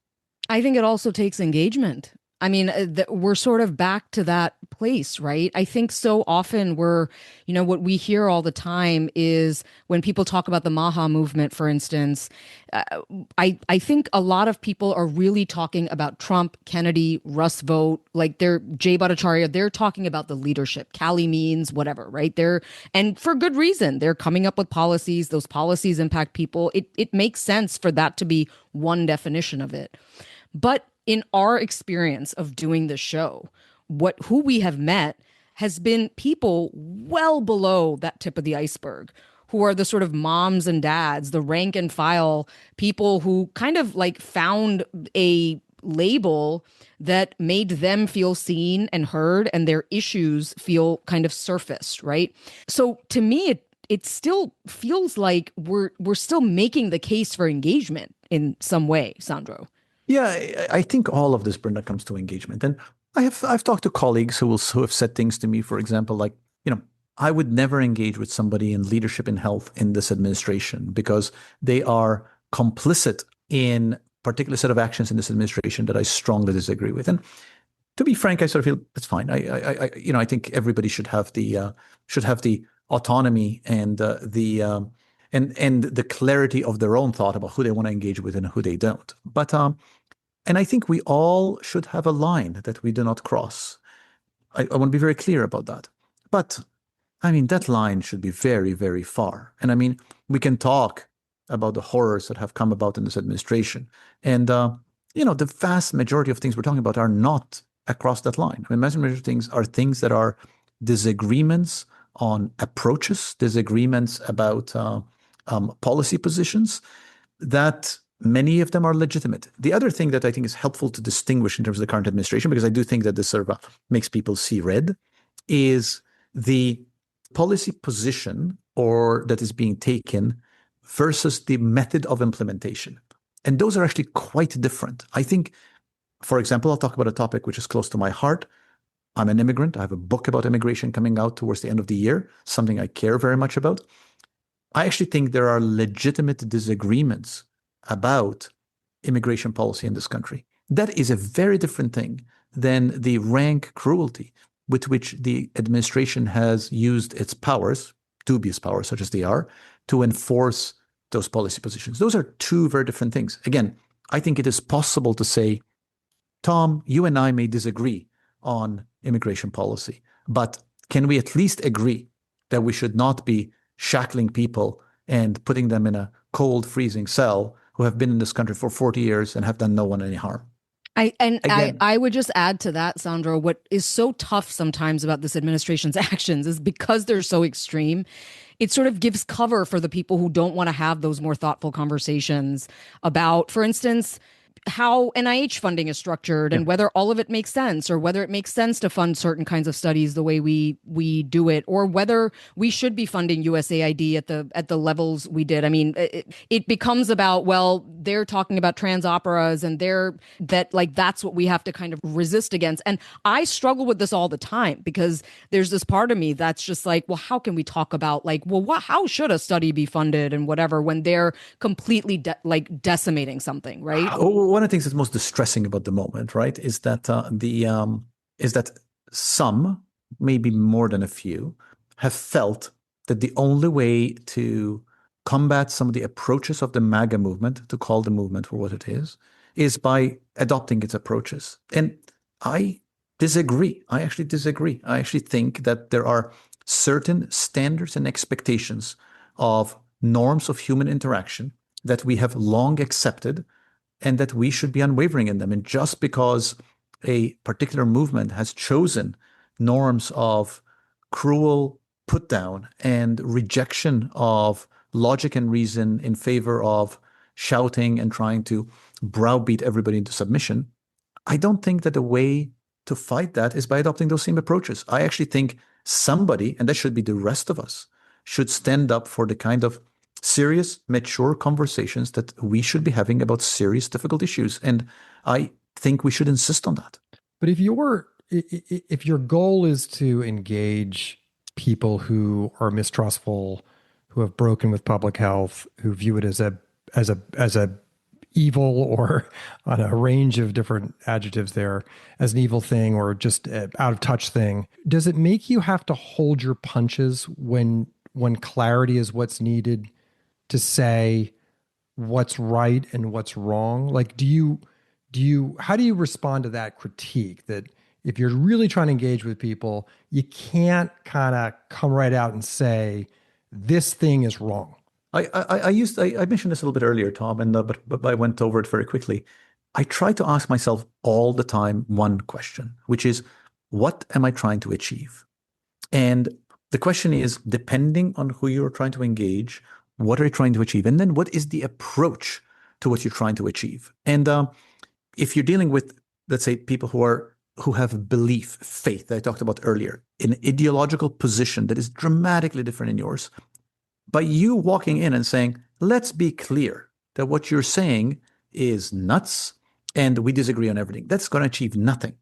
I think it also takes engagement. I mean, we're sort of back to that place, right? I think so often what we hear all the time is when people talk about the Maha movement, for instance, I think a lot of people are really talking about Trump, Kennedy, Russ Vogt, like they're Jay Bhattacharya. They're talking about the leadership, Cali means whatever, right? And for good reason. They're coming up with policies. Those policies impact people. It makes sense for that to be one definition of it. But in our experience of doing the show, who we have met has been people well below that tip of the iceberg, who are the sort of moms and dads, the rank and file people who kind of like found a label that made them feel seen and heard and their issues feel kind of surfaced, right? So to me, it still feels like we're still making the case for engagement in some way, Sandro. Yeah, I think all of this, Brenda, comes to engagement. And I've talked to colleagues who have said things to me, for example, like, I would never engage with somebody in leadership in health in this administration because they are complicit in a particular set of actions in this administration that I strongly disagree with. And to be frank, I sort of feel that's fine. I think everybody should have the autonomy and and the clarity of their own thought about who they want to engage with and who they don't. But and I think we all should have a line that we do not cross. I want to be very clear about that. But I mean, that line should be very, very far. And I mean, we can talk about the horrors that have come about in this administration. And, the vast majority of things we're talking about are not across that line. I mean, the vast majority of things are things that are disagreements on approaches, disagreements about policy positions, that many of them are legitimate. The other thing that I think is helpful to distinguish in terms of the current administration, because I do think that this sort of makes people see red, is the policy position that is being taken versus the method of implementation. And those are actually quite different. I think, for example, I'll talk about a topic which is close to my heart. I'm an immigrant. I have a book about immigration coming out towards the end of the year, something I care very much about. I actually think there are legitimate disagreements about immigration policy in this country. That is a very different thing than the rank cruelty with which the administration has used its powers, dubious powers such as they are, to enforce those policy positions. Those are two very different things. Again, I think it is possible to say, Tom, you and I may disagree on immigration policy, but can we at least agree that we should not be shackling people and putting them in a cold, freezing cell who have been in this country for 40 years and have done no one any harm? I would just add to that, Sandro, what is so tough sometimes about this administration's actions is because they're so extreme, it sort of gives cover for the people who don't want to have those more thoughtful conversations about, for instance, how NIH funding is structured and whether all of it makes sense, or whether it makes sense to fund certain kinds of studies the way we do it, or whether we should be funding USAID at the levels we did. I mean, it becomes about, well, they're talking about trans operas and that's what we have to kind of resist against. And I struggle with this all the time because there's this part of me that's just like, well, how can we talk about how should a study be funded and whatever when they're completely decimating something, right? Oh, one of the things that's most distressing about the moment, right, is that is that some, maybe more than a few, have felt that the only way to combat some of the approaches of the MAGA movement, to call the movement for what it is by adopting its approaches. And I disagree. I actually disagree. I actually think that there are certain standards and expectations of norms of human interaction that we have long accepted and that we should be unwavering in them. And just because a particular movement has chosen norms of cruel put down and rejection of logic and reason in favor of shouting and trying to browbeat everybody into submission, I don't think that the way to fight that is by adopting those same approaches. I actually think somebody, and that should be the rest of us, should stand up for the kind of serious, mature conversations that we should be having about serious, difficult issues. And I think we should insist on that. But if your goal is to engage people who are mistrustful, who have broken with public health, who view it as a evil, or on a range of different adjectives there, as an evil thing or just an out of touch thing, does it make you have to hold your punches when clarity is what's needed to say what's right and what's wrong? Like, how do you respond to that critique that if you're really trying to engage with people, you can't kind of come right out and say this thing is wrong? I mentioned this a little bit earlier, Tom, and but I went over it very quickly. I try to ask myself all the time one question, which is, what am I trying to achieve? And the question is, depending on who you're trying to engage, what are you trying to achieve? And then what is the approach to what you're trying to achieve? And if you're dealing with, let's say, people who have belief, faith that I talked about earlier, an ideological position that is dramatically different in yours, by you walking in and saying, let's be clear that what you're saying is nuts and we disagree on everything, that's going to achieve nothing.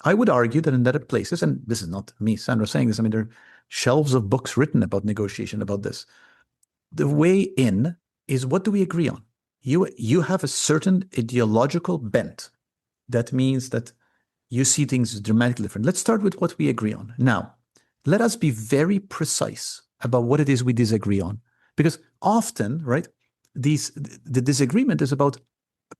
I would argue that in other places, and this is not me, Sandro, saying this, I mean, there are shelves of books written about negotiation about this. The way in is, what do we agree on? You have a certain ideological bent. That means that you see things dramatically different. Let's start with what we agree on. Now, let us be very precise about what it is we disagree on. Because often, right, the disagreement is about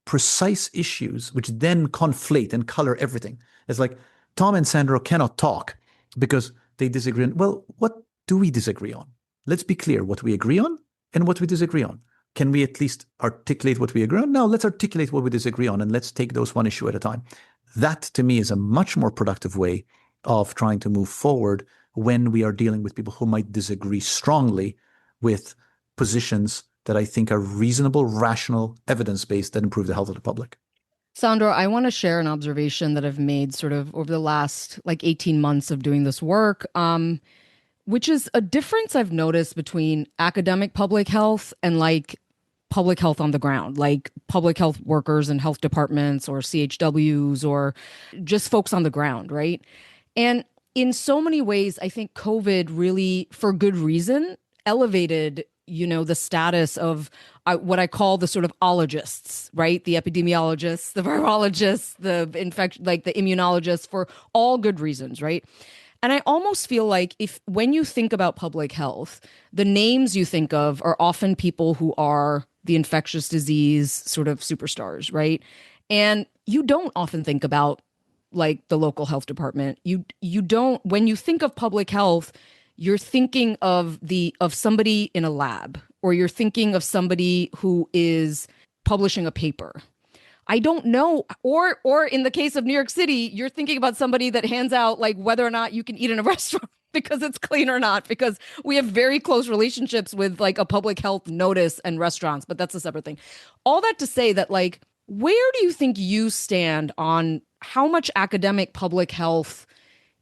precise issues, which then conflate and color everything. It's like Tom and Sandro cannot talk because they disagree on, well, what do we disagree on? Let's be clear what we agree on and what we disagree on. Can we at least articulate what we agree on? No, let's articulate what we disagree on, and let's take those one issue at a time. That, to me, is a much more productive way of trying to move forward when we are dealing with people who might disagree strongly with positions that I think are reasonable, rational, evidence-based, that improve the health of the public. Sandro, I want to share an observation that I've made sort of over the last 18 months of doing this work, which is a difference I've noticed between academic public health and public health on the ground, like public health workers in health departments or CHWs or just folks on the ground, right? And in so many ways, I think COVID really, for good reason, elevated, the status of what I call the sort of ologists, right? The epidemiologists, the virologists, the the immunologists, for all good reasons, right? And I almost feel like when you think about public health, the names you think of are often people who are the infectious disease sort of superstars, right? And you don't often think about the local health department. You don't, when you think of public health, you're thinking of somebody in a lab, or you're thinking of somebody who is publishing a paper. I don't know. Or in the case of New York City, you're thinking about somebody that hands out whether or not you can eat in a restaurant because it's clean or not, because we have very close relationships with a public health notice and restaurants, but that's a separate thing. All that to say that where do you think you stand on how much academic public health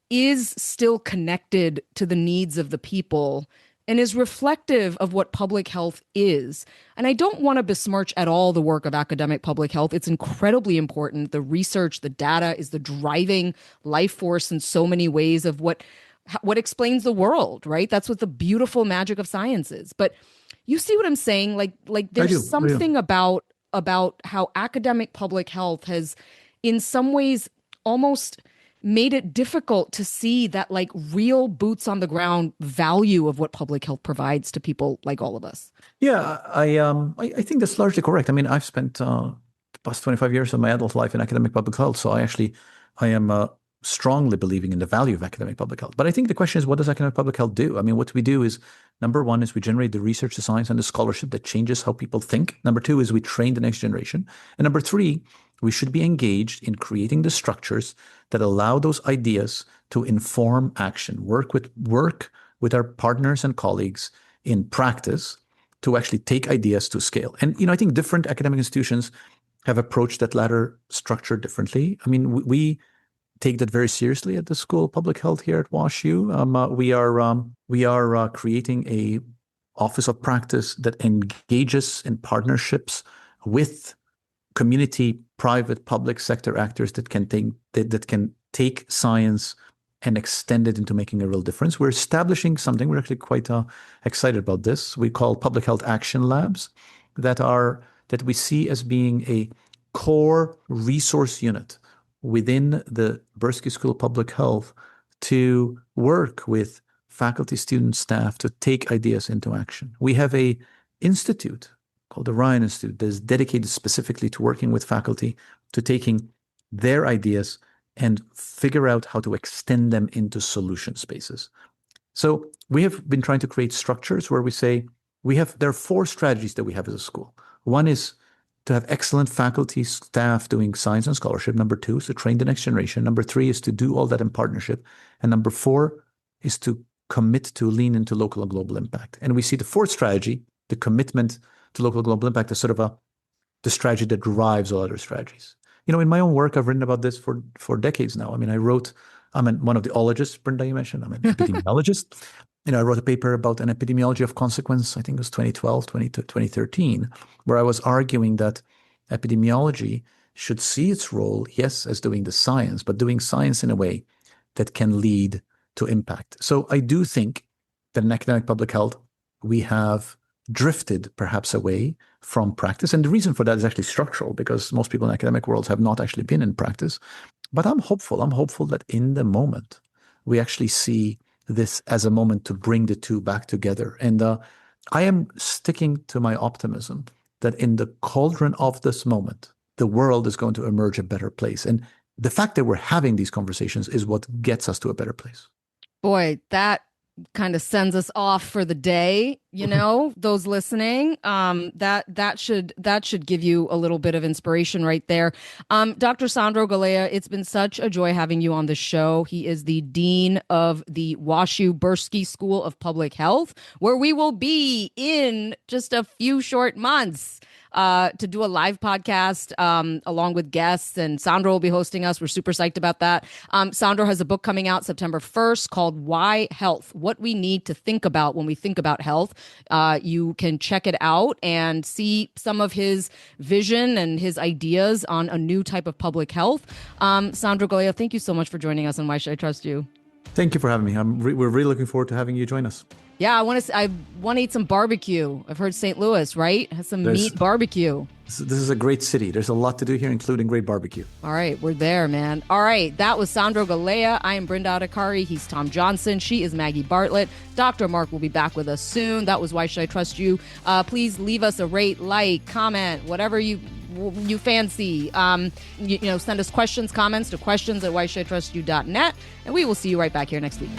is still connected to the needs of the people and is reflective of what public health is? And I don't want to besmirch at all the work of academic public health. It's incredibly important. The research, the data is the driving life force in so many ways of what explains the world, right? That's what the beautiful magic of science is. But you see what I'm saying? There's something about about how academic public health has, in some ways, almost made it difficult to see that like real boots on the ground value of what public health provides to people like all of us. Yeah, I think that's largely correct. I mean, I've spent the past 25 years of my adult life in academic public health, so I am strongly believing in the value of academic public health. But I think the question is, what does academic public health do? I mean, what we do is, number one is we generate the research, the science, and the scholarship that changes how people think. Number two is we train the next generation. And number three, we should be engaged in creating the structures that allow those ideas to inform action, work with our partners and colleagues in practice to actually take ideas to scale. And, I think different academic institutions have approached that latter structure differently. I mean, we take that very seriously at the School of Public Health here at WashU. We are creating a office of practice that engages in partnerships with community, private, public sector actors that can take science and extend it into making a real difference. We're establishing something. We're actually quite excited about this. We call public health action labs that we see as being a core resource unit within the Bursky School of Public Health to work with faculty, students, staff to take ideas into action. We have a institute called the Ryan Institute that is dedicated specifically to working with faculty, to taking their ideas and figure out how to extend them into solution spaces. So we have been trying to create structures where we say there are four strategies that we have as a school. One is to have excellent faculty, staff doing science and scholarship. Number two is to train the next generation. Number three is to do all that in partnership. And number four is to commit to lean into local and global impact. And we see the fourth strategy, the commitment to local and global impact, as sort of the strategy that drives all other strategies. In my own work, I've written about this for decades now. I mean, I'm one of the ologists, Brenda, you mentioned. I'm an epidemiologist. I wrote a paper about an epidemiology of consequence, I think it was 2013, where I was arguing that epidemiology should see its role, yes, as doing the science, but doing science in a way that can lead to impact. So I do think that in academic public health, we have drifted perhaps away from practice. And the reason for that is actually structural, because most people in academic worlds have not actually been in practice. But I'm hopeful. I'm hopeful that in the moment, we actually see this as a moment to bring the two back together. And I am sticking to my optimism that in the cauldron of this moment, the world is going to emerge a better place. And the fact that we're having these conversations is what gets us to a better place. Boy, that kind of sends us off for the day, those listening. That should give you a little bit of inspiration right there. Dr. Sandro Galea, it's been such a joy having you on the show. He is the Dean of the WashU Bursky School of Public Health, where we will be in just a few short months to do a live podcast along with guests, and Sandro will be hosting us. We're super psyched about that. Sandro has a book coming out September 1st called Why Health? What We Need to Think About When We Think About Health. You can check it out and see some of his vision and his ideas on a new type of public health. Sandro Galea, thank you so much for joining us on Why Should I Trust You? Thank you for having me. We're really looking forward to having you join us. Yeah, I want to eat some barbecue. I've heard St. Louis, right, has some meat barbecue. This is a great city. There's a lot to do here, including great barbecue. All right, we're there, man. All right, that was Sandro Galea. I am Brenda Adhikari. He's Tom Johnson. She is Maggie Bartlett. Dr. Mark will be back with us soon. That was Why Should I Trust You? Please leave us a rate, like, comment, whatever you fancy. Send us questions, comments to questions@whyshouldItrustYou.net, and we will see you right back here next week.